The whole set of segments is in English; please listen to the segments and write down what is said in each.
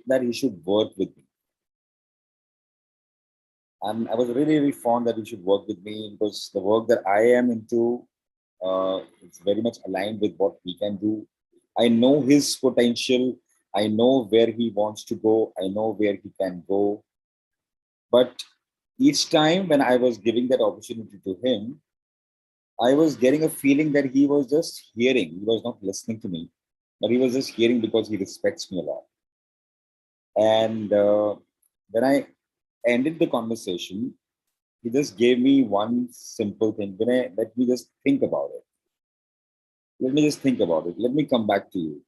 that he should work with me. And I was really, really fond that he should work with me because the work that I am into, it's very much aligned with what he can do. I know his potential. I know where he wants to go. I know where he can go. But each time when I was giving that opportunity to him, I was getting a feeling that he was just hearing. He was not listening to me, but he was just hearing because he respects me a lot. And when I ended the conversation, he just gave me one simple thing. Let me just think about it. Let me just think about it. Let me come back to you.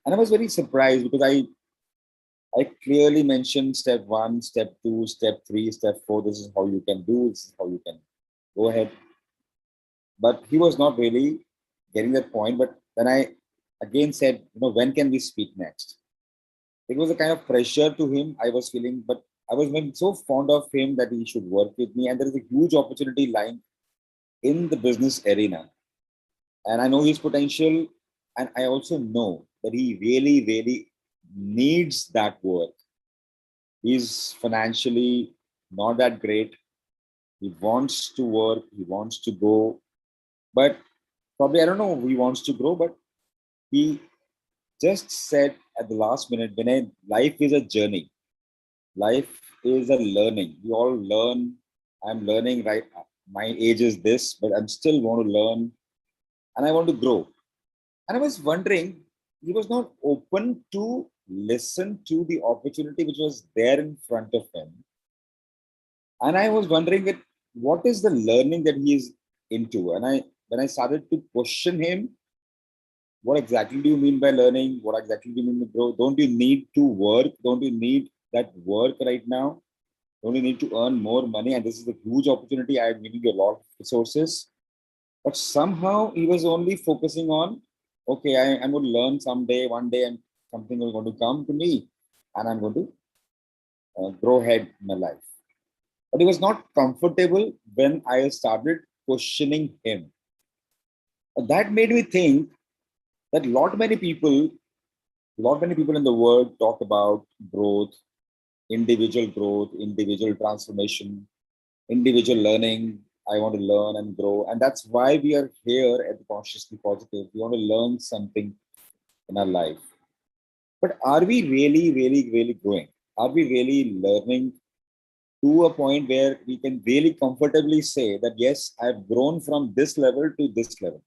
And I was very surprised because I clearly mentioned step one, step two, step three, step four. This is how you can do. This is how you can go ahead. But he was not really getting that point. But when I again said, when can we speak next? It was a kind of pressure to him I was feeling, but I was so fond of him that he should work with me. And there is a huge opportunity lying in the business arena. And I know his potential. And I also know that he really, really needs that work. He's financially not that great. He wants to work, he wants to go, but probably, I don't know, he wants to grow, but he just said at the last minute, when life is a journey, life is a learning. We all learn. I'm learning, right? My age is this, but I'm still want to learn and I want to grow. And I was wondering, he was not open to listen to the opportunity which was there in front of him. And I was wondering that what is the learning that he is into? And when I started to question him, what exactly do you mean by learning? What exactly do you mean by growth? Don't you need to work? Don't you need that work right now? Don't you need to earn more money? And this is a huge opportunity. I am giving you a lot of resources. But somehow he was only focusing on, okay, I'm going to learn someday, one day, and something is going to come to me, and I'm going to grow ahead in my life. But he was not comfortable when I started questioning him. That made me think that lot many people in the world talk about growth, individual transformation, individual learning. I want to learn and grow. And that's why we are here at the Consciously Positive. We want to learn something in our life. But are we really, really, really growing? Are we really learning to a point where we can really comfortably say that, yes, I've grown from this level to this level?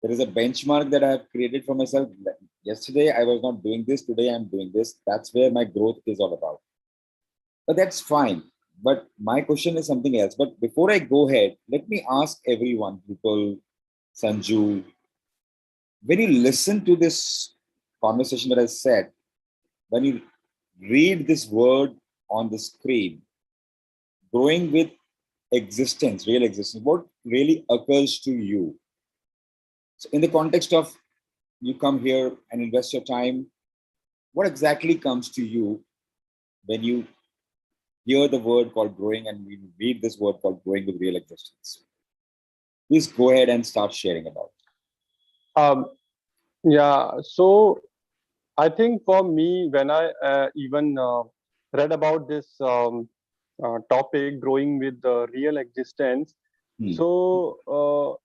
There is a benchmark that I have created for myself. Yesterday, I was not doing this. Today, I'm doing this. That's where my growth is all about. But that's fine. But my question is something else. But before I go ahead, let me ask everyone, people, Sanju, when you listen to this conversation that I said, when you read this word on the screen, growing with existence, real existence, what really occurs to you? So in the context of you come here and invest your time, what exactly comes to you when you hear the word called growing and we read this word called growing with real existence? Please go ahead and start sharing about it. Yeah, so I think for me, when I even read about this topic, growing with real existence, Hmm. so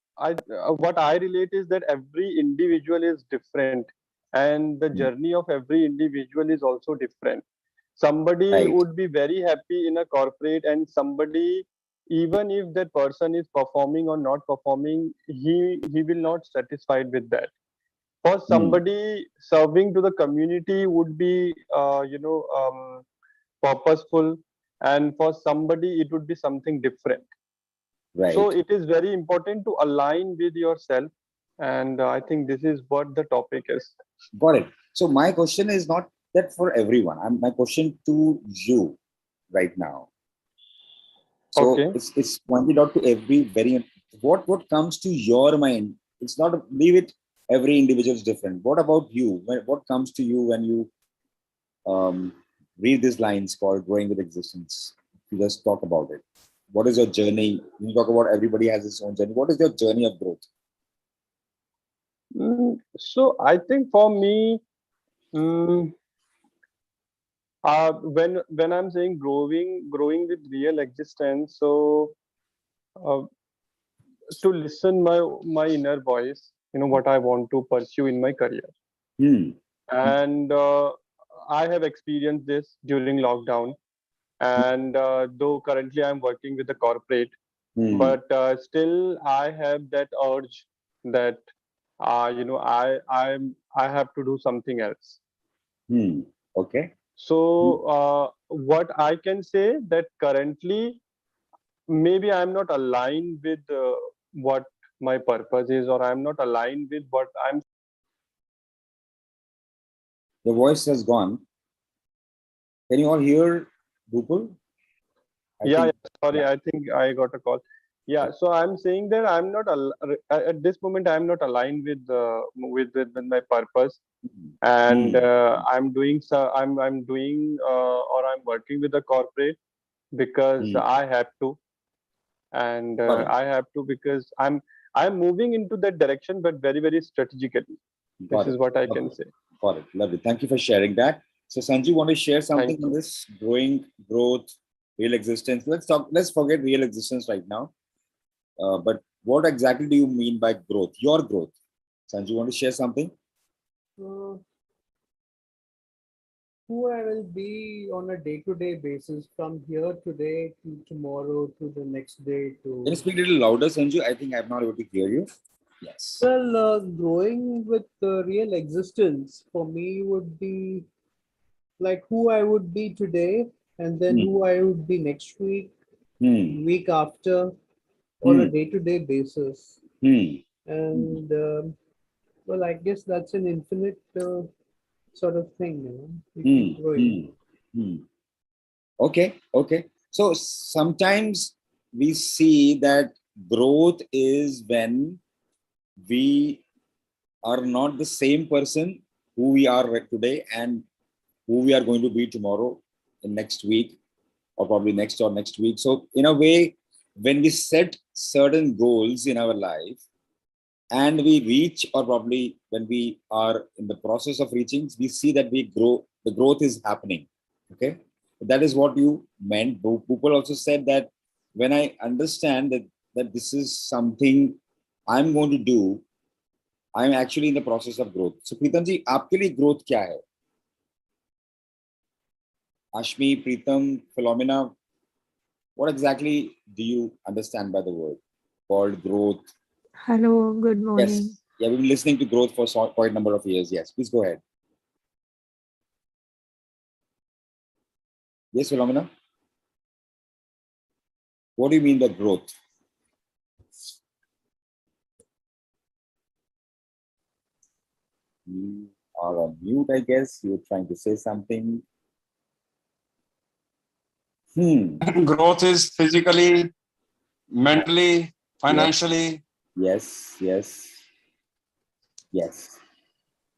what I relate is that every individual is different, and the Hmm. journey of every individual is also different. Somebody Right. would be very happy in a corporate, and somebody, even if that person is performing or not performing, he will not satisfied with that. For Hmm. somebody, serving to the community would be purposeful, and for somebody it would be something different. So Right. it is very important to align with yourself, and I think this is what the topic is. Got it. So my question is not that for everyone. My question to you right now. So Okay. it's pointed out to every very what comes to your mind. It's not leave it. Every individual is different. What about you? What comes to you when you um, read these lines called "Growing with Existence"? You just talk about it. What is your journey? You talk about everybody has its own journey. What is your journey of growth? So I think for me, mm, When I'm saying growing with real existence, so uh, to listen my inner voice, what I want to pursue in my career. Hmm. And I have experienced this during lockdown. And though currently I'm working with a corporate, Hmm. but still I have that urge that I have to do something else. Hmm. Okay. So what I can say that currently maybe I'm not aligned with what my purpose is, or I'm not aligned with what I'm. The voice has gone. Can you all hear Bhupal? I Yeah, think, yeah, sorry, yeah. I think I got a call. Yeah, so I'm saying that I'm not at this moment I'm not aligned with my purpose. And Hmm. I'm doing or I'm working with a corporate because Hmm. I have to. And Got it. I have to because I'm moving into that direction, but very, very strategically. This Got is it. what I can Lovely. say. Got it. Lovely. Thank you for sharing that. So, Sanju, want to share something Thank on you. this growing, growth, real existence? Let's talk. Let's forget real existence right now. But what exactly do you mean by growth? Your growth. Sanju, want to share something? Uh, who I will be on a day-to-day basis from here today to tomorrow to the next day Can you to, speak a little louder, Sanju? I think I'm not able to hear you. Yes. well, growing with real existence for me would be like who I would be today and then Hmm. who I would be next week, Hmm. week after on a Hmm. day-to-day basis. Hmm. And well, I guess that's an infinite sort of thing, you Hmm. keep growing. Hmm. Hmm. Okay. Okay. So sometimes we see that growth is when we are not the same person who we are today and who we are going to be tomorrow in next week or probably next or next week. So in a way, when we set certain goals in our life and we reach, or probably when we are in the process of reaching, we see that we grow, the growth is happening. Okay. That is what you meant. People also said that when I understand that this is something I'm going to do, I'm actually in the process of growth. So Pritam ji, आपके लिए growth क्या है? Ashmi, Pritam, Philomena, what exactly do you understand by the word called growth? Hello, good morning. Yes. Yeah, we've been listening to growth for quite a number of years. Yes, please go ahead. Yes, Philomena, what do you mean by growth? You are on mute, I guess. You're trying to say something. Hmm. Growth is physically, mentally, Yes, financially. yes, yes, yes.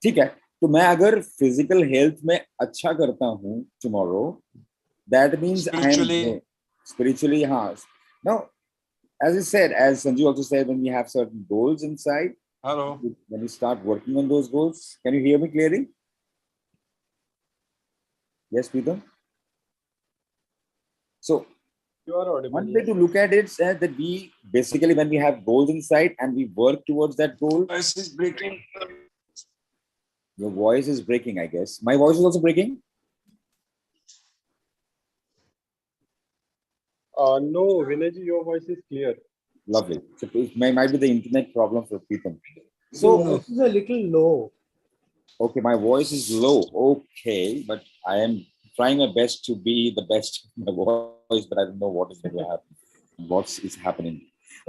ठीक है. तो मैं अगर physical health में अच्छा करता हूँ tomorrow, that means I am Spiritually. spiritually. हाँ. Now, as I said, as Sanju also said, when we have certain goals inside, Hello. when you start working on those goals, can you hear me clearly? Yes, Pritam. So You are audible, one way yes. to look at it is that we basically, when we have goals inside and we work towards that goal. Voice is breaking. Your voice is breaking, I guess. My voice is also breaking. No, Vinayji, your voice is clear. Lovely. So it might be the internet problem for Pritam. Your So voice is a little low. okay, my voice is low. Okay, but I am trying my best to be the best in my voice, but I don't know what is going to happen. What is happening?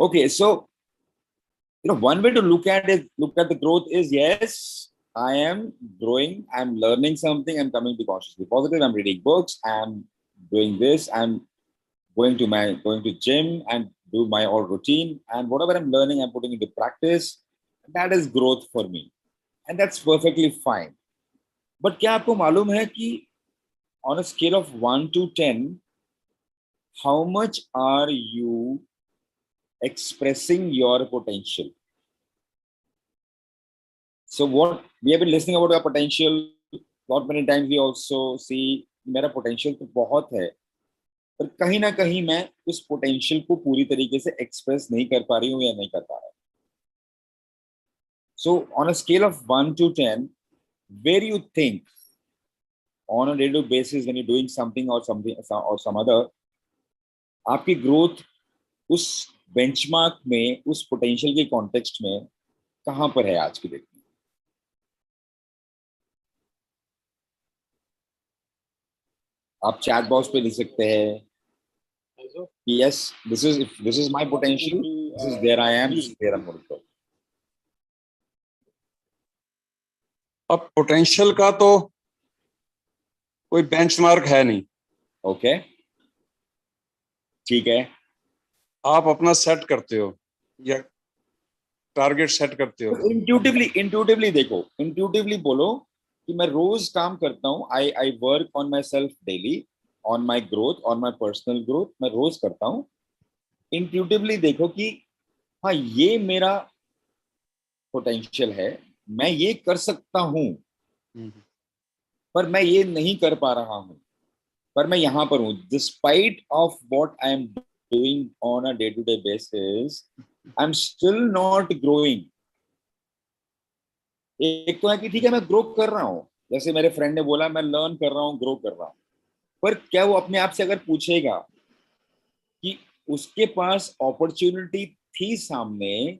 Okay, so one way to look at the growth is, yes, I am growing, I'm learning something, I'm coming to consciously positive, I'm reading books, I'm doing this, I'm going to gym and do my all routine, and whatever I'm learning, I'm putting into practice. That is growth for me, and that's perfectly fine. But क्या आपको मालूम है कि on a scale of 1 to 10, how much are you expressing your potential? So what we have been listening about our potential, lot many times we also see we मेरा potential तो बहुत है, पर कहीं ना कहीं मैं उस पोटेंशियल को पूरी तरीके से एक्सप्रेस नहीं कर पा रही हूँ या नहीं कर पा रहा. So on a scale of 1 to 10, where do you think on a day-to-day basis when you're doing something or some other, आपकी ग्रोथ उस बेंचमार्क में, उस पोटेंशियल के कॉन्टेक्स्ट में कहां पर है आज की डेट में? आप चैट बॉक्स पे लिख सकते हैं कि yes, this is my potential, this is where I am, this is where I am going to. अब पोटेंशियल का तो कोई बेंचमार्क है नहीं. ओके, ठीक है. आप अपना सेट करते हो या टारगेट सेट करते हो. इंट्यूटिवली देखो, इंट्यूटिवली बोलो कि मैं रोज काम करता हूँ. I work on my self daily, on my growth, on my personal growth. मैं रोज करता हूँ. इंट्यूटिवली देखो कि हाँ, ये मेरा पोटेंशियल है, मैं ये कर सकता हूँ, पर मैं ये नहीं कर पा रहा हूँ, पर मैं यहाँ पर हूँ. Despite of what I am doing on a day to day basis, I am still not growing. एक तो है कि ठीक है, मैं ग्रो कर रहा हूँ, जैसे मेरे फ्रेंड ने बोला, मैं लर्न कर रहा हूँ, ग्रो कर रहा हूँ. पर क्या वो अपने आप से अगर पूछेगा कि उसके पास अपॉर्चुनिटी थी सामने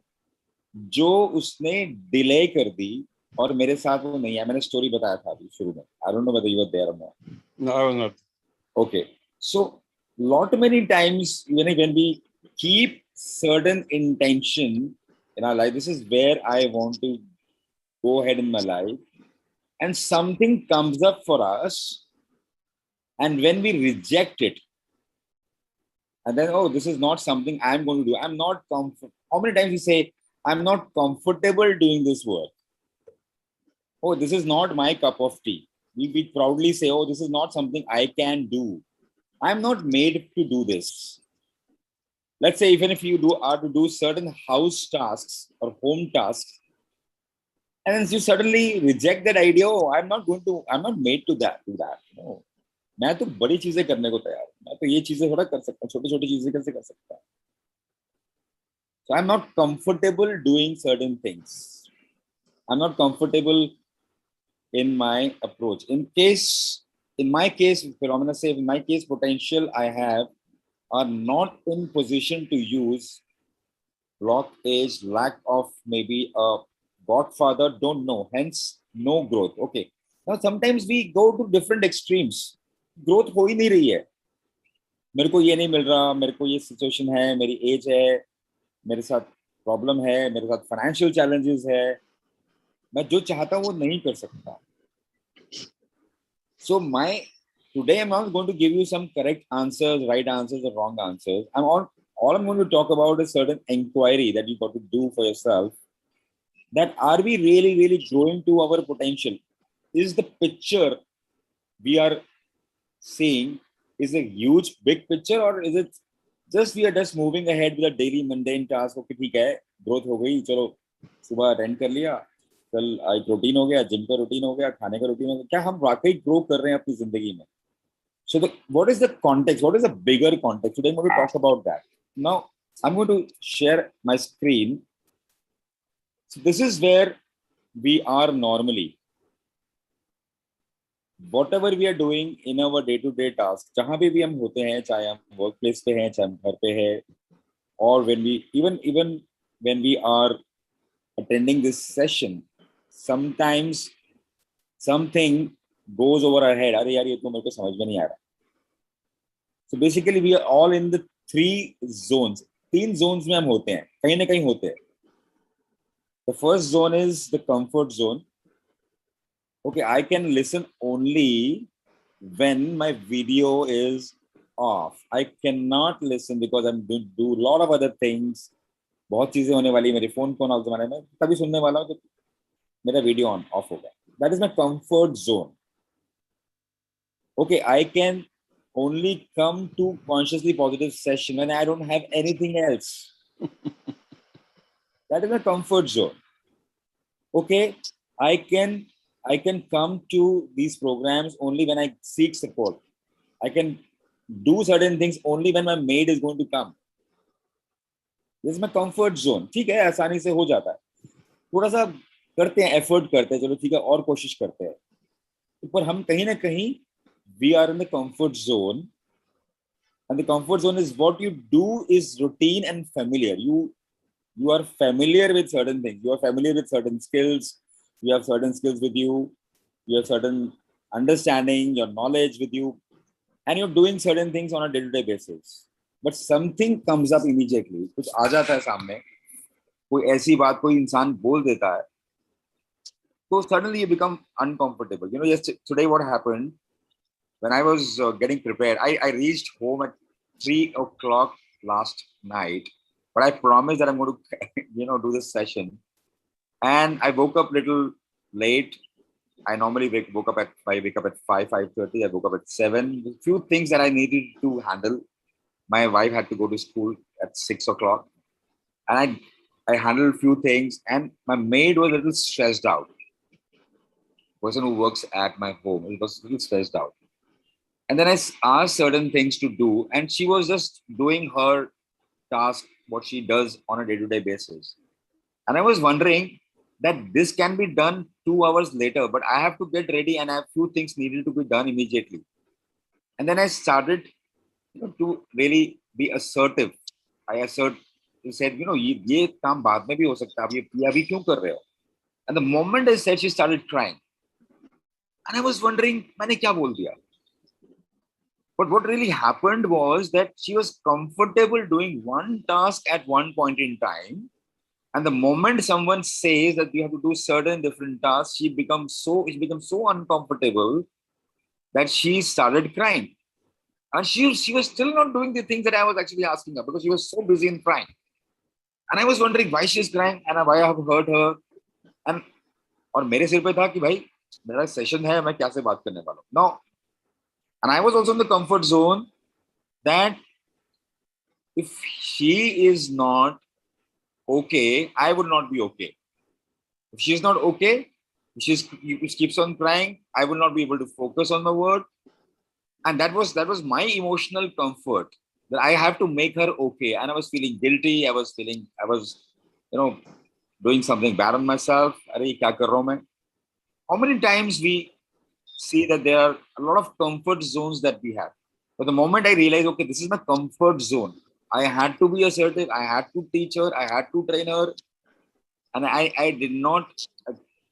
जो उसने डिले कर दी और मेरे साथ वो नहीं है? मैंने स्टोरी बताया था अभी शुरू में. I don't know whether you were there और not. No, I was not. Okay, so lot many times when we keep certain intention in our life, this is where I want to go ahead in my life, and something comes up for us, and when we reject it, and then, oh, this is not something I'm going to do, I'm not comfort. How many times we say I'm not comfortable doing this work? Oh, this is not my cup of tea. We proudly say, oh, this is not something I can do, I'm not made to do this. Let's say even if you are to do certain house tasks or home tasks, and then you suddenly reject that idea, oh, I'm not made to do that. No, मैं तो बड़ी चीजें करने को तैयार हूँ, मैं तो ये चीजें थोड़ा कर सकता हूँ, छोटी छोटी चीजें कैसे कर सकता हूँ. So I'm not comfortable doing certain things, I'm not comfortable in my approach. In my case, phenomena say, in my case, potential I have are not in position to use, block age, lack of maybe a godfather, don't know, hence no growth. Okay, now sometimes we go to different extremes. Growth हो ही नहीं रही है, मेरे को ये नहीं मिल रहा, मेरे को ये सिचुएशन है, मेरी एज है, मेरे साथ प्रॉब्लम है, मेरे साथ फाइनेंशियल चैलेंजेस है, मैं जो चाहता हूँ वो नहीं कर सकता. So today I'm not going to give you some correct answers, right answers, or wrong answers. All I'm going to talk about is certain inquiry that you got to do for yourself. That are we really growing to our potential? Is the picture we are seeing is a huge big picture, or is it just we are just moving ahead with a daily mundane task? Okay, ठीक है, growth हो गई, चलो सुबह attend कर लिया, कल एक रूटीन हो गया, जिम का रूटीन हो गया, खाने का रूटीन हो गया. क्या हम वाकई ग्रो कर रहे हैं अपनी जिंदगी में? So what is the context? What is the bigger context? Today I'm going to talk about that. Now I'm going to share my screen. So this is where we are normally. Whatever we are doing in our day-to-day tasks, जहाँ भी हम होते हैं, चाहे हम work place पे हैं, चाहे हम घर पे हैं, or when we even when we are attending this session, sometimes something goes over our head. अरे यार, ये तो मेरे को समझ में नहीं आ रहा. So basically we are all in the three zones. तीन zones में हम होते हैं, कहीं ना कहीं होते हैं. The first zone is the comfort zone. Okay, I can listen only when my video is off. I cannot listen because I'm going to do a lot of other things. बहुत चीजें होने वाली, मेरे फोन को of जमाने में तभी सुनने वाला हूँ जब मेरा वीडियो ऑफ होगा. That is my comfort zone. Okay, I can only come to consciously positive session when I don't have anything else. That is my comfort zone. Okay, I can I can come to these programs only when I seek support. I can do certain things only when my maid is going to come. This is my comfort zone. ठीक है, आसानी से हो जाता है. थोड़ा सा करते हैं, एफर्ट करते हैं, चलो ठीक है, और कोशिश करते हैं. पर हम कहीं ना कहीं we are in the comfort zone, and the comfort zone is what you do is routine and familiar. You are familiar with certain things. You are familiar with certain skills. You have certain skills with you. You have certain understanding, your knowledge with you, and you're doing certain things on a day-to-day basis. But something comes up immediately. कुछ आ जाता है सामने, कोई ऐसी बात कोई इंसान बोल देता है, so suddenly you become uncomfortable. Today what happened when I was getting prepared, I reached home at 3 o'clock last night, but I promised that I'm going to do this session, and I woke up little late. I normally wake up at 5:30. I woke up at 7. A few things that I needed to handle. My wife had to go to school at 6 o'clock, and I handled a few things, and my maid was a little stressed out. Person who works at my home, he was a little stressed out. And then I asked certain things to do, and she was just doing her task, what she does on a day-to-day basis. And I was wondering that this can be done 2 hours later, but I have to get ready and I have few things needed to be done immediately. And then I started to really be assertive. I said, ये काम बाद में भी हो सकता है, ये अभी क्यों कर रहे हो? And the moment I said, she started crying. And I was wondering, मैंने क्या बोल दिया? But what really happened was that she was comfortable doing one task at one point in time. And the moment someone says that you have to do certain different tasks, she becomes so uncomfortable that she started crying. And she was still not doing the things that I was actually asking her because she was so busy in crying. And I was wondering why she's crying and why I have hurt her. And और मेरे सिर पे था कि भाई मेरा session है, मैं कैसे बात करने वाला हूँ. Now, and I was also in the comfort zone that if she is not okay, I would not be okay. If she's not okay, she keeps on crying, I will not be able to focus on the word. And that was my emotional comfort, that I have to make her okay. And I was feeling guilty. I was doing something bad on myself. Arey, kya kar raha hu main? How many times we see that there are a lot of comfort zones that we have. But the moment I realized, okay, this is my comfort zone, I had to be assertive. I had to teach her. I had to train her. And I did not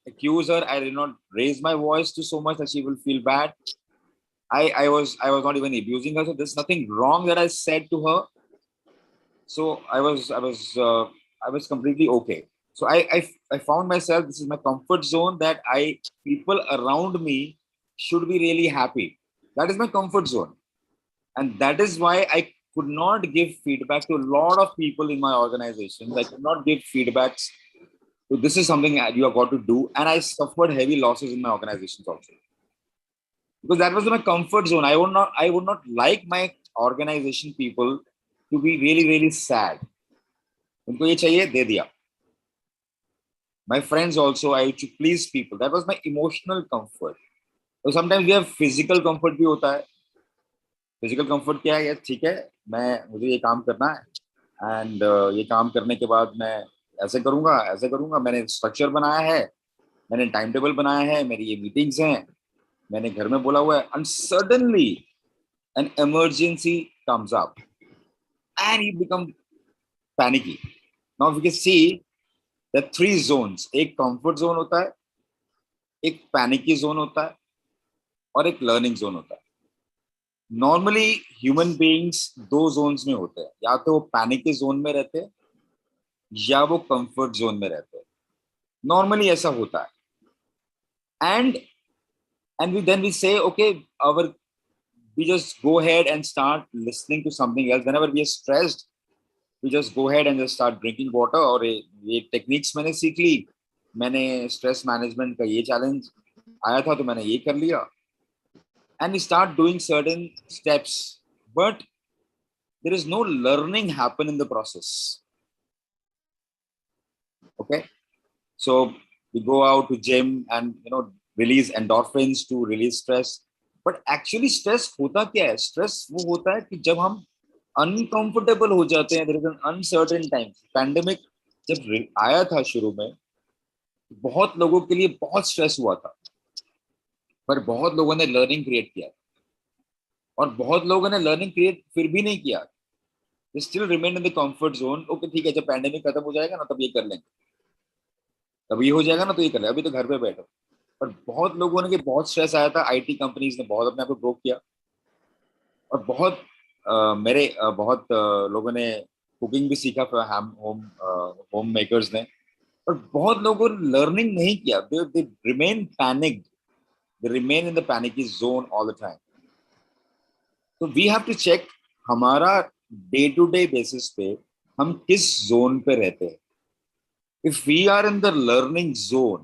accuse her. I did not raise my voice to so much that she will feel bad. I was not even abusing her. So there's nothing wrong that I said to her. So I was completely okay. So I found myself, this is my comfort zone, that people around me should be really happy. That is my comfort zone. And that is why I could not give feedback to a lot of people in my organizations. I could not give feedbacks. So this is something you have got to do. And I suffered heavy losses in my organizations also. Because that was my comfort zone. I would not like my organization people to be really, really sad. उनको ये चाहिए, दे दिया. My friends also, I used to please people. That was my emotional comfort. So sometimes we have physical comfort भी होता है. Physical comfort क्या है? यार ठीक है, मुझे ये काम करना है, and ये काम करने के बाद मैं ऐसे करूँगा. मैंने स्ट्रक्चर बनाया है, मैंने टाइम टेबल बनाया है, मेरी ये मीटिंग्स हैं, मैंने घर में बोला हुआ है. And suddenly an emergency comes up and you become panicky. Now we can see the 3 zones. एक comfort zone होता है, एक panicky zone होता है, और एक learning zone होता है. Normally human beings 2 zones में होते हैं, या तो वो panicky zone में रहते हैं या वो comfort zone में रहते हैं. Normally ऐसा होता है. And then we say, okay, we just go ahead and start listening to something else. Whenever we are stressed, we just go ahead and just start drinking water. और ये techniques मैंने सीख ली. मैंने stress management का ये challenge आया था तो मैंने ये कर लिया. And we start doing certain steps, but there is no learning happen in the process. Okay, so we go out to gym and release endorphins, to release stress. But actually stress होता क्या है? Stress वो होता है कि जब हम uncomfortable हो जाते हैं, there is an uncertain time. Pandemic जब आया था शुरू में, बहुत लोगों के लिए बहुत स्ट्रेस हुआ था, पर बहुत लोगों ने लर्निंग क्रिएट किया और बहुत लोगों ने लर्निंग क्रिएट फिर भी नहीं किया. They still remain in the comfort zone. Okay ठीक है, जब पैंडेमिक खत्म हो जाएगा ना तब ये कर लेंगे, तब ये हो जाएगा ना तो ये कर लेंगे, अभी तो घर पे बैठो. पर बहुत लोगों ने, कि बहुत स्ट्रेस आया था, आईटी कंपनीज ने बहुत अपने आप को ग्रो किया, और बहुत बहुत लोगों ने कुकिंग भी सीखा, होम मेकर्स ने. पर बहुत लोगों ने लर्निंग नहीं किया. They remain panicked, they remain in the panicky zone all the time. तो वी हैव टू चेक हमारा डे टू डे बेसिस पे हम किस जोन पे रहते हैं. If we are in the learning zone,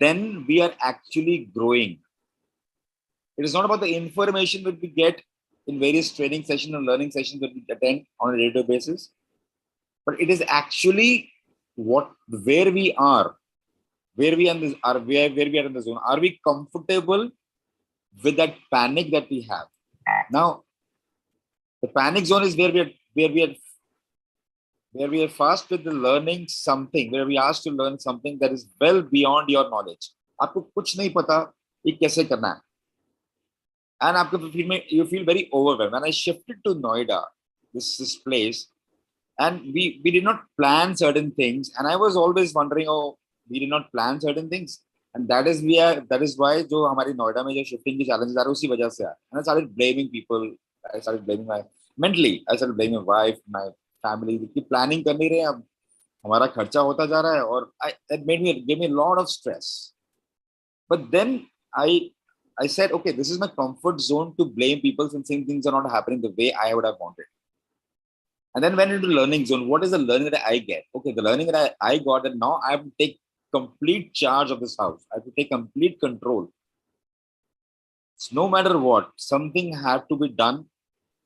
then we are actually growing. It is not about the information that we get in various training sessions and learning sessions that we attend on a day-to-day basis, but it is actually where we are, where we are in the zone. Are we comfortable with that panic that we have? Now, the panic zone is where we are fast with the learning something, where we asked to learn something that is well beyond your knowledge. आपको कुछ नहीं पता ये कैसे करना है, and आपको you feel very overwhelmed. When I shifted to Noida, this place, and we did not plan certain things, and I was always wondering, oh, we did not plan certain things, and that is why जो हमारी नोएडा में जो shifting की challenges आ रहे हैं उसी वजह से आए. And I started blaming people. I started blaming I started blaming my wife, my family, की प्लानिंग कर नहीं रहे, अब हमारा खर्चा होता जा रहा है, और that gave me a lot of stress. But then I said, okay, this is my comfort zone to blame people since things are not happening the way I would have wanted. And then went into learning zone. What is the learning that I get? Okay, the learning that I got, that now I have to take complete charge of this house. I have to take complete control. So no matter what, something had to be done.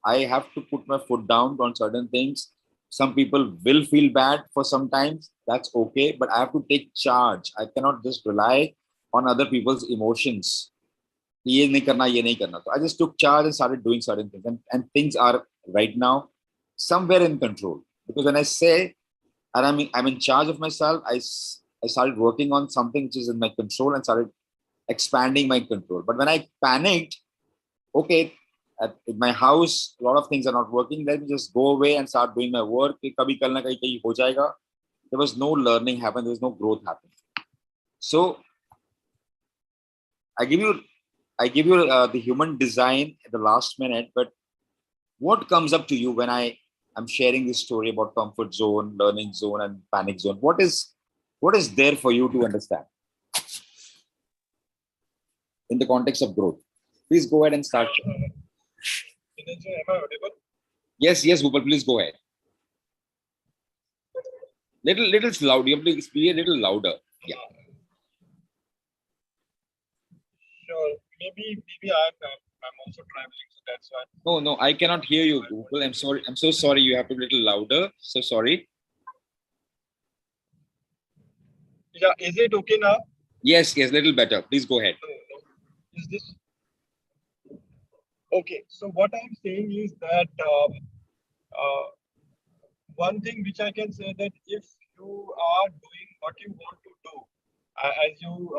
I have to put my foot down on certain things. Some people will feel bad for some times. That's okay, but I have to take charge. I cannot just rely on other people's emotions. ये नहीं करना, ये नहीं करना. So I just took charge and started doing certain things, and things are right now somewhere in control. Because when I say, and I'm in charge of myself, I started working on something which is in my control and started expanding my control. But when I panicked, okay, in my house, a lot of things are not working. Let me just go away and start doing my work. कभी कल ना कहीं हो जाएगा. There was no learning happen. There was no growth happening. So I give you the human design at the last minute. But what comes up to you when I am sharing this story about comfort zone, learning zone, and panic zone? What is there for you to understand in the context of growth? Please go ahead and start. Am I audible? Yes, Bhupal, please go ahead. Little loud. You have to be a little louder. Yeah. Sure. Maybe I'm also traveling, so that's why. No, I cannot hear you, Bhupal. I'm sorry. I'm so sorry. You have to be a little louder. So sorry. Yeah, is it okay now? Yes, little better. Please go ahead. No. Is this okay? So what I'm saying is that one thing which I can say, that if you are doing what you want to do, as you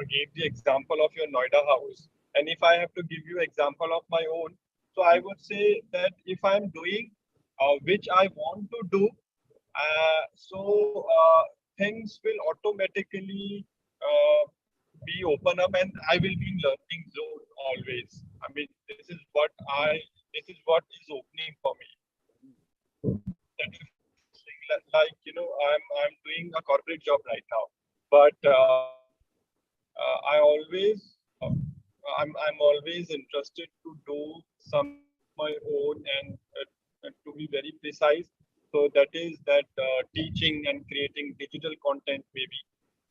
gave the example of your Noida house, and if I have to give you example of my own, so I would say that if I'm doing which I want to do, things will automatically be open up, and I will be in learning zone always. I mean, this is what is opening for me. That is like, I'm doing a corporate job right now, but I'm always interested to do some my own, and to be very precise, so that is that teaching and creating digital content maybe.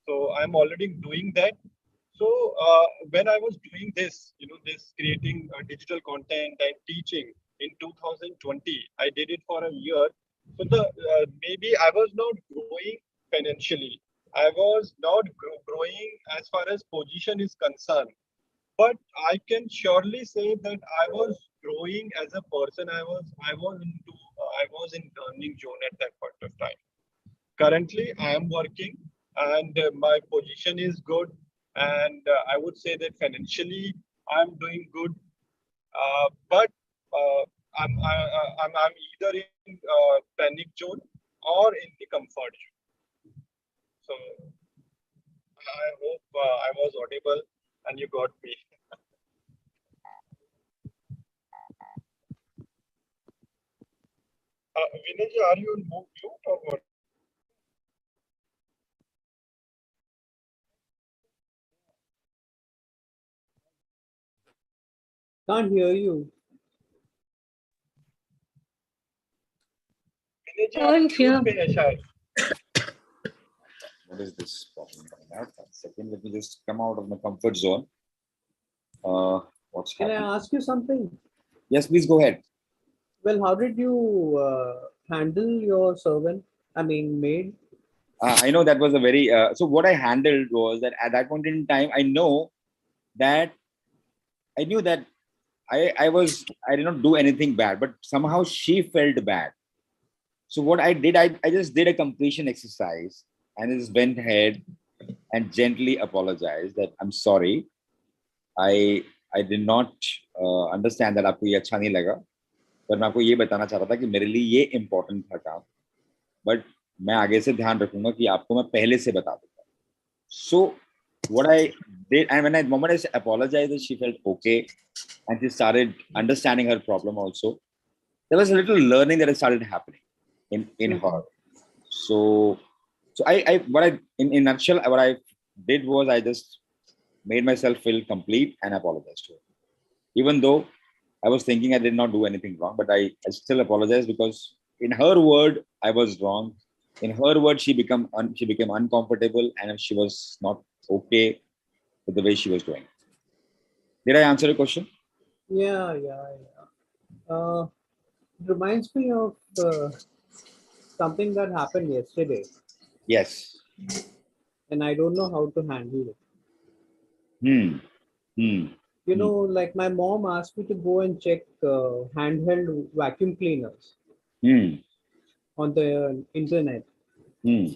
So I'm already doing that. So when I was doing this, this creating digital content and teaching in 2020, I did it for a year. So maybe I was not growing financially. I was not growing as far as position is concerned. But I can surely say that I was growing as a person. I was in learning zone at that point of time. Currently, I am working, and my position is good, and I would say that financially I'm doing good. But uh, I'm either in panic zone or in the comfort zone. So I hope I was audible and you got me. Vinay, are you on mute or what? Can't hear you. Vinay, आप Can't mute hear. पे है शायद. What is this problem coming out? One second, let me just come out of my comfort zone. What's Can happening? I ask you something? Yes, please go ahead. Well, how did you handle your servant? I mean, maid? I know that was a very so what I handled was that at that point in time, that I knew that I did not do anything bad, but somehow she felt bad. So what I did, I just did a completion exercise and just went ahead and gently apologized that I'm sorry. I did not understand that आपको ये अच्छा नहीं लगा, पर मैं आपको ये बताना चाहता था कि मेरे लिए ये important था काम, but मैं आगे से ध्यान रखूंगा कि आपको मैं पहले से बता दूंगा. So what I did, and when I moment I apologized, she felt okay, and she started understanding her problem also. There was a little learning that started happening in her. So I what I in nutshell what I did was I just made myself feel complete and apologized to her. Even though I was thinking I did not do anything wrong, but I still apologize because in her word I was wrong. In her word she became uncomfortable and she was not okay with the way she was doing. Did I answer your question? Yeah. It reminds me of something that happened yesterday, Yes. and I don't know how to handle it. Hmm. Hmm. You know, like my mom asked me to go and check handheld vacuum cleaners Hmm. on the internet. Hmm.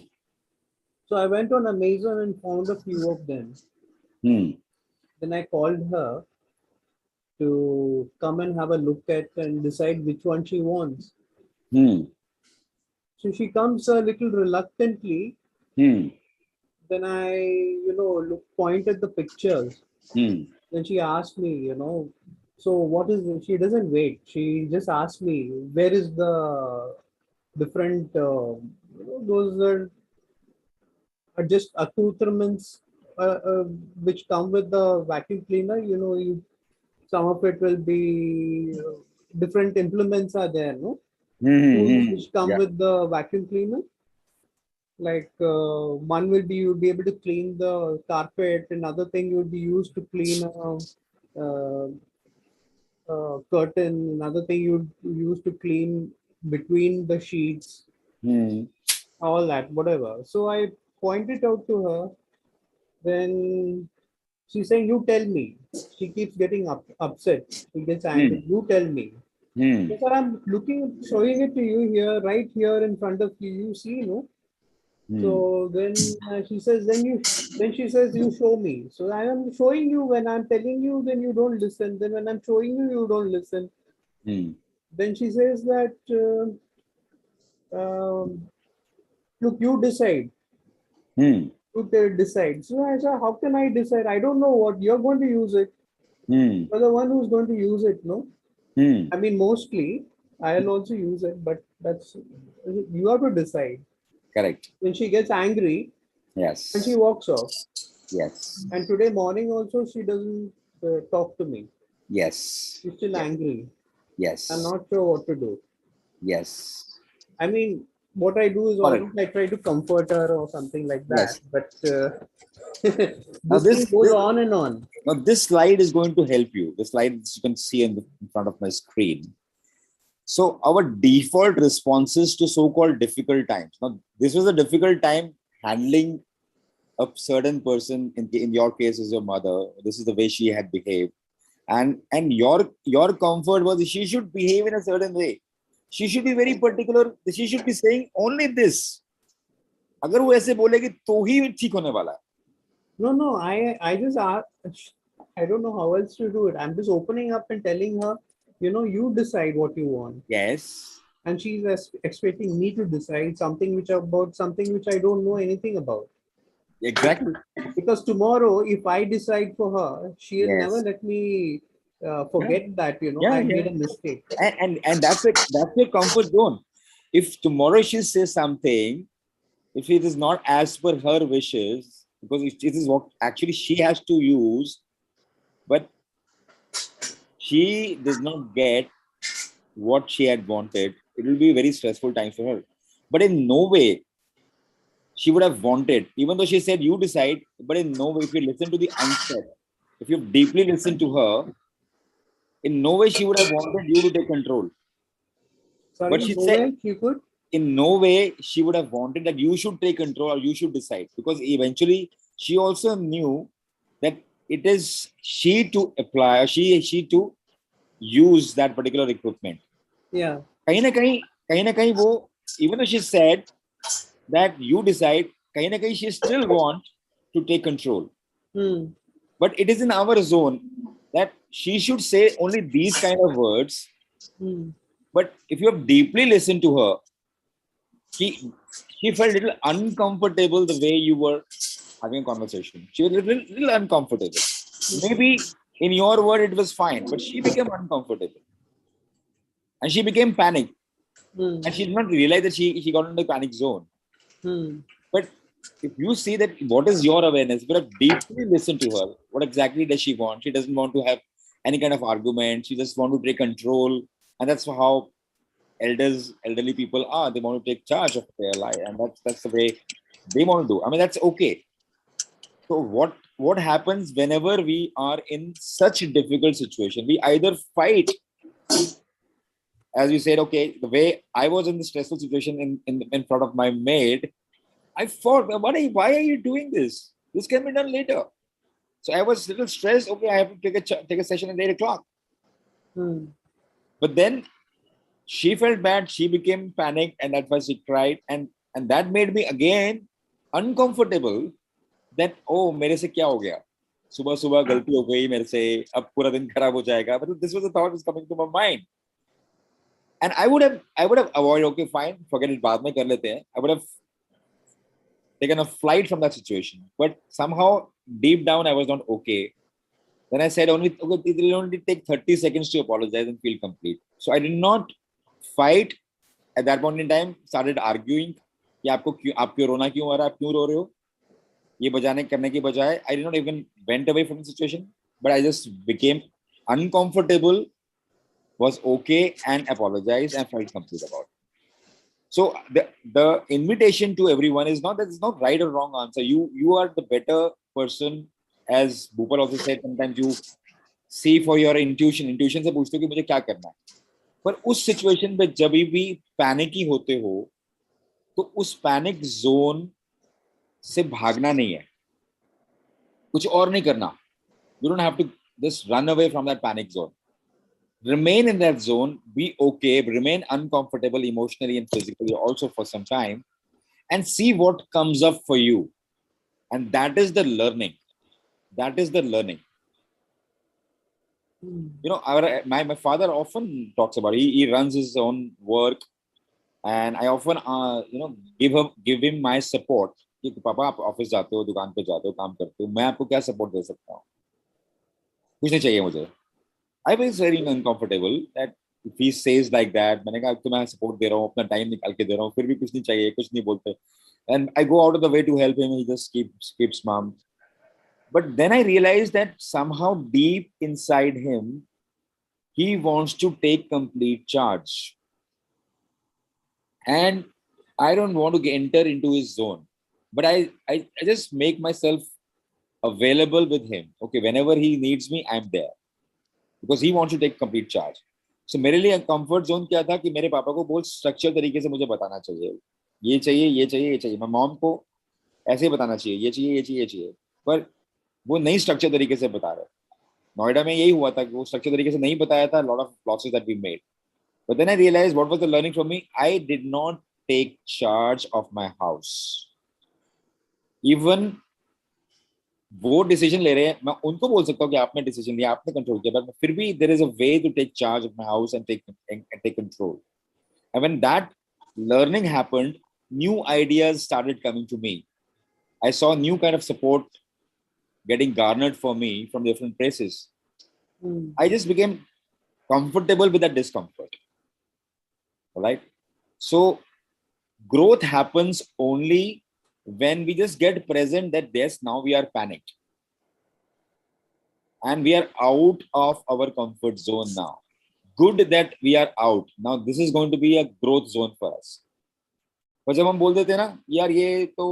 So I went on Amazon and found a few of them. Hmm. Then I called her to come and have a look at and decide which one she wants. Hmm. So she comes a little reluctantly. Hmm. Then I, point at the pictures. Hmm. Then she asked me, so what is it? She doesn't wait. She just asked me, where is the different, those are just accoutrements which come with the vacuum cleaner. Some of it will be different implements are there, no? Hmm. Tools Hmm. which come Yeah. with the vacuum cleaner. Like one will be you'll be able to clean the carpet. Another thing you'll be used to clean uh, curtain. Another thing you'd use to clean between the sheets. Hmm. All that, whatever. So I pointed out to her. Then she's saying, "You tell me." She keeps getting upset. She gets Hmm. angry. You tell me. Hmm. So, sir, I'm showing it to you here, right here in front of you. You see, no? Hmm. So then she says, then she says, you show me. So I am showing you. When I'm telling you, then you don't listen. Then when I'm showing you, you don't listen. Hmm. Then she says that, look, you decide. Hmm. You decide. So I said, how can I decide? I don't know what you're going to use it. Hmm. You're the one who's going to use it, no? Hmm. I mean, mostly I'll also use it, but that's you have to decide. Correct. Then she gets angry and she Yes. walks off. Yes. And today morning also she doesn't talk to me. Yes. She's still Yes. angry. I'm Yes. not sure what to do. Yes. I mean, what I do is Got it. always I try to comfort her or something like that. Yes. But Now this thing goes on and on. now this slide is going to help you. The slide you can see in front of my screen. So our default responses to so-called difficult times. Now this was a difficult time handling a certain person, in your case is your mother, this is the way she had behaved, and your comfort was she should behave in a certain way, she should be very particular, she should be saying only this, अगर वो ऐसे बोलेगी तो ही ठीक होने वाला है. No, I just I don't know how else to do it. I'm just opening up and telling her, you decide what you want. Yes. And she's expecting me to decide something which I don't know anything about. Exactly. Because tomorrow, if I decide for her, she'll Yes. never let me forget that, Yeah, I made a mistake. And that's it. That's your comfort zone. If tomorrow she says something, if it is not as per her wishes, because it is what actually she has to use, but she does not get what she had wanted, it will be a very stressful time for her. But in no way she would have wanted, even though she said you decide, but in no way, if you listen to the onset, if you deeply listen to her, in no way she would have wanted you to take control. Sorry, But she no said, way she could. in no way she would have wanted that you should take control or you should decide, because eventually she also knew that it is she to apply or she to use that particular equipment. Yeah. कहीं ना कहीं वो, even though she said that you decide, कहीं ना कहीं she still want to take control. But it is in our zone that she should say only these kind of words. But if you have deeply listened to her, she felt a little uncomfortable the way you were having a conversation. She was a little uncomfortable. Maybe in your word it was fine, but she became uncomfortable. And she became panicked. And she did not realize that she got into the panic zone. But if you see that what is your awareness, you have deeply listened to her. What exactly does she want? She doesn't want to have any kind of argument. She just want to take control. And that's how elderly people are. They want to take charge of their life. And that's the way they want to do. I mean, that's okay. So what happens whenever we are in such a difficult situation? We either fight, as you said, okay, the way I was in the stressful situation in front of my maid, I thought, why are you doing this? This can be done later. So I was a little stressed. Okay, I have to take a session at 8 o'clock. But then she felt bad. She became panicked, and that's why she cried. And that made me again uncomfortable. That, oh, मेरे से क्या हो गया? सुबह सुबह गलती हो गई मेरे से. अब पूरा दिन खराब हो जाएगा. But this was the thought was coming to my mind. And I would have avoided. Okay, fine, forget it. बाद में कर लेते हैं. I would have taken a flight from that situation. But somehow, deep down, I was not okay. Then I said, it will only take 30 seconds to apologize and feel complete. So I did not fight at that point in time, started arguing कि आपको रोना क्यों आ रहा है, आप क्यों रो रहे हो, ये बजाने करने के बजाय. I did not even went away from the situation, but I just became uncomfortable, was okay, and apologized and felt complete about it. So the invitation to everyone is not that it's not right or wrong answer. You are the better person, as Bhupal also said. Sometimes you see for your intuition से पूछते हो कि मुझे क्या करना है. पर उस सिचुएशन पे जब भी पैनिक ही होते हो, तो उस पैनिक जोन से भागना नहीं है, कुछ और नहीं करना. You don't have to just run away from that panic zone. Remain in that zone, be okay, remain uncomfortable emotionally and physically also for some time, and see what comes up for you. And that is the learning. That is the learning. You know, my father often talks about, he runs his own work, and I often give him my support. कि पापा आप office जाते हो, दुकान पे जाते हो, काम करते हो, मैं आपको क्या सपोर्ट दे सकता हूँ? कुछ नहीं चाहिए मुझे. I was very uncomfortable that if he says like that, मैंने कहा तो मैं सपोर्ट दे रहा हूँ, अपना टाइम निकाल के दे रहा हूँ, फिर भी कुछ नहीं चाहिए, कुछ नहीं बोलते. And I go out of the way to help him. He just keeps mum. But then I realized that somehow deep inside him, he wants to take complete charge. And I don't want to enter into his zone. But I just make myself available with him. Okay, whenever he needs me, I'm there. Because he wants to take complete charge. So मेरे लिए comfort zone क्या था कि मेरे पापा को बहुत structured तरीके से मुझे बताना चाहिए. ये चाहिए, ये चाहिए, ये चाहिए. My mom को ऐसे ही बताना चाहिए, ये चाहिए, ये चाहिए, ये चाहिए, पर वो नई स्ट्रक्चर तरीके से बता रहे हैं। नोएडा में यही हुआ था कि वो स्ट्रक्चर तरीके से नहीं बताया था, lot of losses that we made. But then I realized what was the learning for me. I did not take charge of my house. Even वो डिसीजन ले रहे हैं, मैं उनको बोल सकता हूँ कि आपने डिसीजन लिया, आपने कंट्रोल किया, बट फिर भी there is a way to take charge of my house and take control. And when that learning happened, new ideas started coming to me. I saw new kind of support getting garnered for me from different places. I just became comfortable with that discomfort. All right. So growth happens only when we just get present that yes, now we are panicked and we are out of our comfort zone now. Good that we are out. Now this is going to be a growth zone for us. पर जब हम बोल देते हैं ना यार ये तो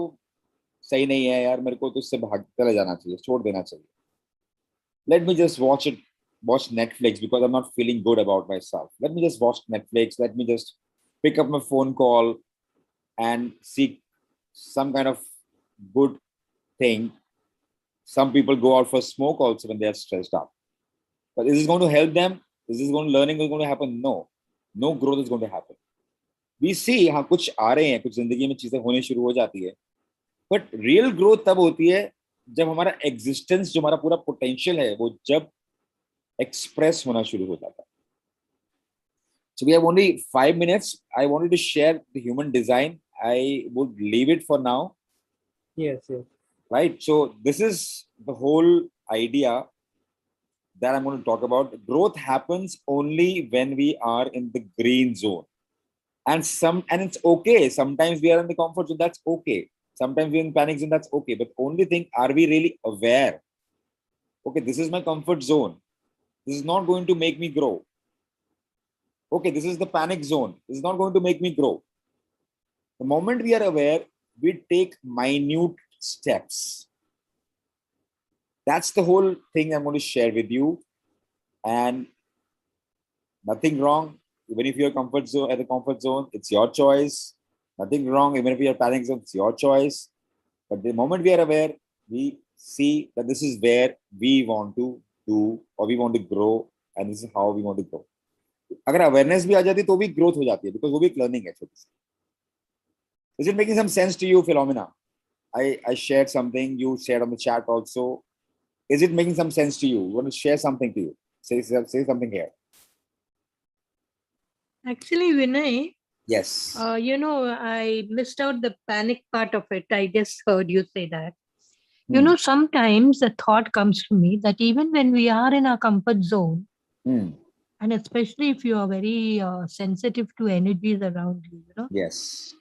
सही नहीं है यार, मेरे को तो इससे भाग चला जाना चाहिए, छोड़ देना चाहिए. Let me just watch Netflix because I'm not feeling good about myself. Let me just watch Netflix. Let me just pick up my phone call and seek some kind of good thing. Some people go out for smoke also when they are stressed out. But is this going to help them? Is this learning going to happen? No. No growth is going to happen. We see हाँ कुछ आ रहे हैं, कुछ जिंदगी में चीजें होने शुरू हो जाती है, बट रियल ग्रोथ तब होती है जब हमारा एग्जिस्टेंस, जो हमारा पूरा पोटेंशियल है, वो जब एक्सप्रेस होना शुरू हो जाता है. So we have only 5 minutes. I wanted to share the human design. I would leave it for now. Yes, yes. Right. So this is the whole idea that I'm going to talk about. Growth happens only when we are in the green zone. And it's okay. Sometimes we are in the comfort zone, that's okay. Sometimes we're in panic zone, that's okay. But only thing, are we really aware? Okay, this is my comfort zone. This is not going to make me grow. Okay, this is the panic zone. This is not going to make me grow. The moment we are aware, we take minute steps. That's the whole thing I'm going to share with you. And nothing wrong. Even if you're comfort zone at the comfort zone, it's your choice. Nothing wrong. Even if you're panic zone, it's your choice. But the moment we are aware, we see that this is where we want to do or we want to grow, and this is how we want to grow. अगर awareness भी आ जाती तो भी growth हो जाती है, because वो भी एक learning है छोटी सी. Is it making some sense to you, Philomena? I shared something, you shared on the chat also. Is it making some sense to you? You want to share something to you? Say something here. Actually, Vinay, Yes. I missed out the panic part of it. I just heard you say that. Sometimes the thought comes to me that even when we are in our comfort zone, and especially if you are very sensitive to energies around you, Yes.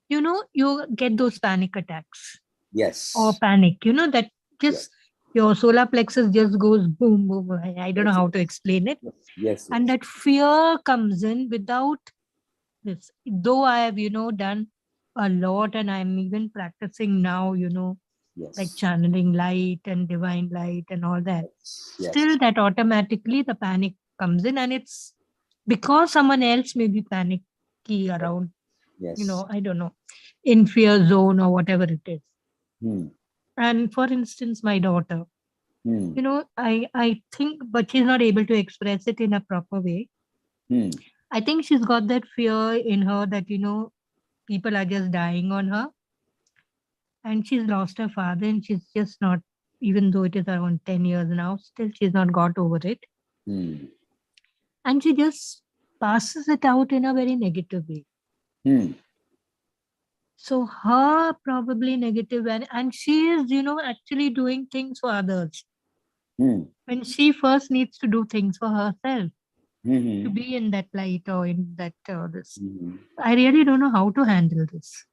You get those panic attacks Yes. or panic, that just your solar plexus just goes boom, boom. I don't know how to explain it. Yes. And that fear comes in without this. Though I have, done a lot and I'm even practicing now, like channeling light and divine light and all that. Yes. Still, that automatically the panic comes in, and it's because someone else may be panicky around, Yes. I don't know, in fear zone or whatever it is. Hmm. And for instance, my daughter, Hmm. I think, but she's not able to express it in a proper way. I think she's got that fear in her that, people are just dying on her. And she's lost her father, and she's just not, even though it is around 10 years now, still she's not got over it. And she just passes it out in a very negative way. So her probably negative, and she is, actually doing things for others. When she first needs to do things for herself, to be in that light or in that this. I really don't know how to handle this.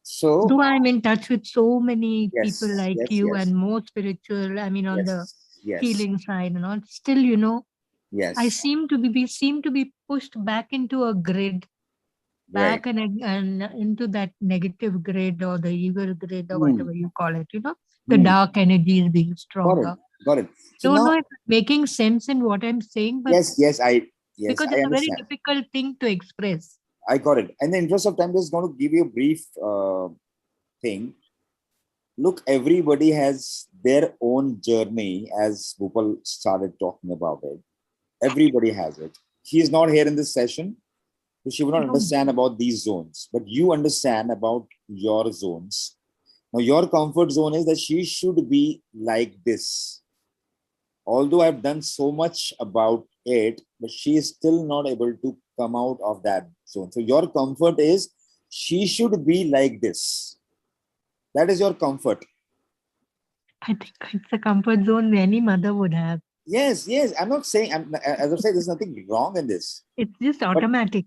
So Though I'm in touch with so many Yes, people like yes, you yes. and more spiritual, I mean, on the Yes. healing side and all, still, Yes. we seem to be pushed back into a grid, Right. back and into that negative grid or the evil grid or whatever you call it, the dark energy is being stronger. Got it. So Don't now, know if it's making sense in what I'm saying, but yes, because I it's a very understand. difficult thing to express. I got it. In the interest of time, just going to give you a brief thing. Look, everybody has their own journey, as Bhupal started talking about it. Everybody has it. She is not here in this session, so she will not understand about these zones, but you understand about your zones. Now, your comfort zone is that she should be like this. Although I've done so much about it, but she is still not able to come out of that zone. So your comfort is she should be like this. That is your comfort. I think it's a comfort zone any mother would have. Yes, yes. I'm not saying, as I said, there's nothing wrong in this. It's just automatic,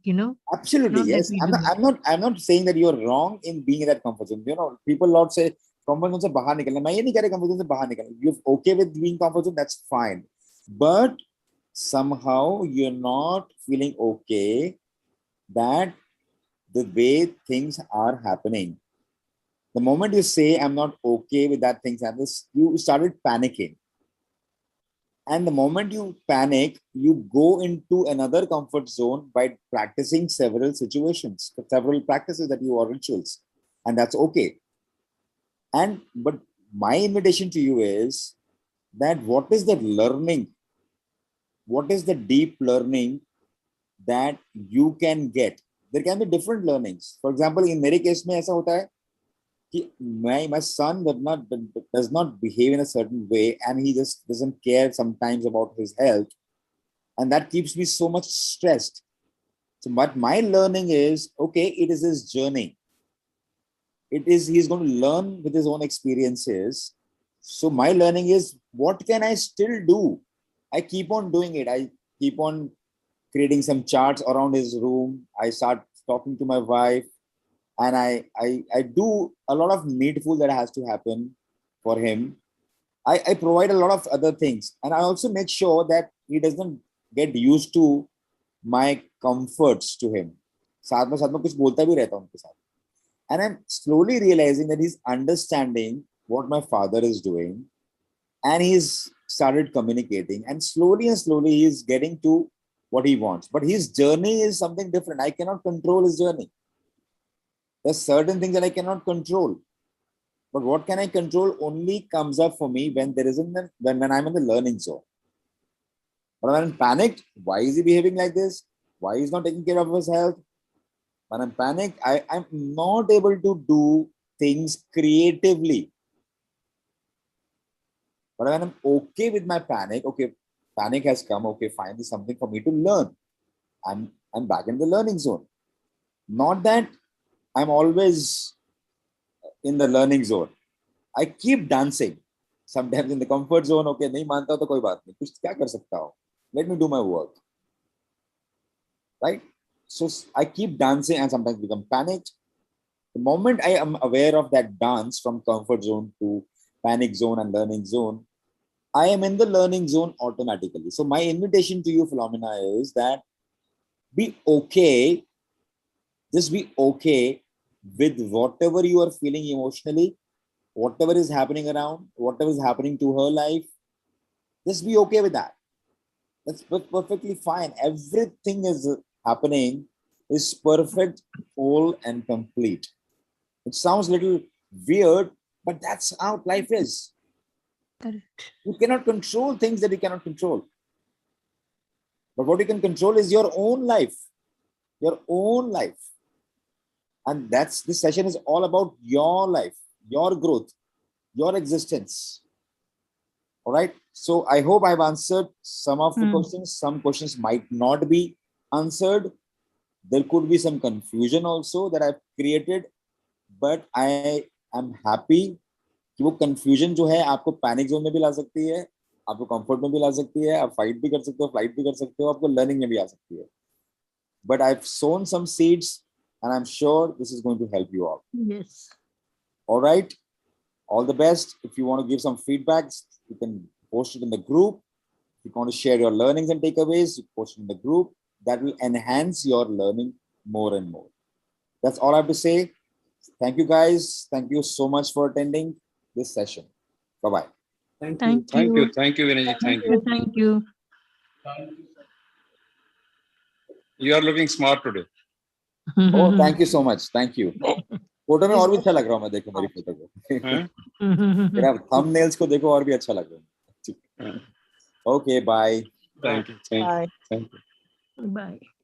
Absolutely, yes. I'm not saying that you're wrong in being in that comfort zone. People a lot say, comfort zone se bahar nikalna. मैं ये नहीं कह रहा comfort zone se bahar निकलना. You're okay with being comfort zone, that's fine. But somehow you're not feeling okay that the way things are happening. The moment you say, I'm not okay with that things happening, you started panicking. And the moment you panic, you go into another comfort zone by practicing several situations, several practices that you or rituals. And that's okay. But my invitation to you is that what is the learning? What is the deep learning that you can get? There can be different learnings. For example, in my case, ऐसा होता है कि my son does not behave in a certain way, and he just doesn't care sometimes about his health, and that keeps me so much stressed. So, but my learning is, okay, it is his journey. He's going to learn with his own experiences. So my learning is, what can I still do? I keep on doing it. I keep on creating some charts around his room. I start talking to my wife, and I do a lot of needful that has to happen for him. I provide a lot of other things, and I also make sure that he doesn't get used to my comforts to him. साथ में कुछ बोलता भी रहता हूँ उनके साथ. And I'm slowly realizing that he's understanding what my father is doing, and he's started communicating, and slowly he's getting to what he wants. But his journey is something different. I cannot control his journey. There's certain things that I cannot control. But what can I control only comes up for me when when I'm in the learning zone. But when I'm panicked, why is he behaving like this? Why he's not taking care of his health? When I'm panicked, I'm not able to do things creatively. But when I'm okay with my panic, okay, panic has come, okay, fine, there's something for me to learn. I'm back in the learning zone. Not that I'm always in the learning zone. I keep dancing. Sometimes in the comfort zone, okay, नहीं मानता तो कोई बात नहीं, कुछ क्या कर सकता हूँ? Let me do my work. Right? So I keep dancing and sometimes become panicked. The moment I am aware of that dance from comfort zone to panic zone and learning zone, I am in the learning zone automatically. So my invitation to you, Philomena, is that be okay. Just be okay with whatever you are feeling emotionally, whatever is happening around, whatever is happening to her life. Just be okay with that. That's perfectly fine. Everything is happening is perfect, whole, and complete. It sounds a little weird, but that's how life is. Correct. You cannot control things that you cannot control. But what you can control is your own life. Your own life. And this session is all about your life, your growth, your existence. All right. So I hope I've answered some of the questions. Some questions might not be answered. There could be some confusion also that I've created, but I am happy कि वो confusion जो है आपको panic zone में भी ला सकती है, आपको comfort में भी ला सकती है, आप fight भी कर सकते हो, flight भी कर सकते हो, आपको learning में भी आ सकती है. But I've sown some seeds, and I'm sure this is going to help you all. Yes. All right. All the best. If you want to give some feedbacks, you can post it in the group. If you want to share your learnings and takeaways, you post it in the group. That will enhance your learning more and more. That's all I have to say. Thank you, guys. Thank you so much for attending this session. Bye-bye. Thank you. Thank you. Thank you, Vinay. Thank you. Thank you. You are looking smart today. Oh, thank you so much. Thank you. Photo में और भी अच्छा लग रहा हूँ मैं, देखो मेरी फोटो को। हैं? मेरा थंबनेल्स को देखो और भी अच्छा लग रहा है। Okay bye. Thank you, thank Bye. You, thank you. Bye.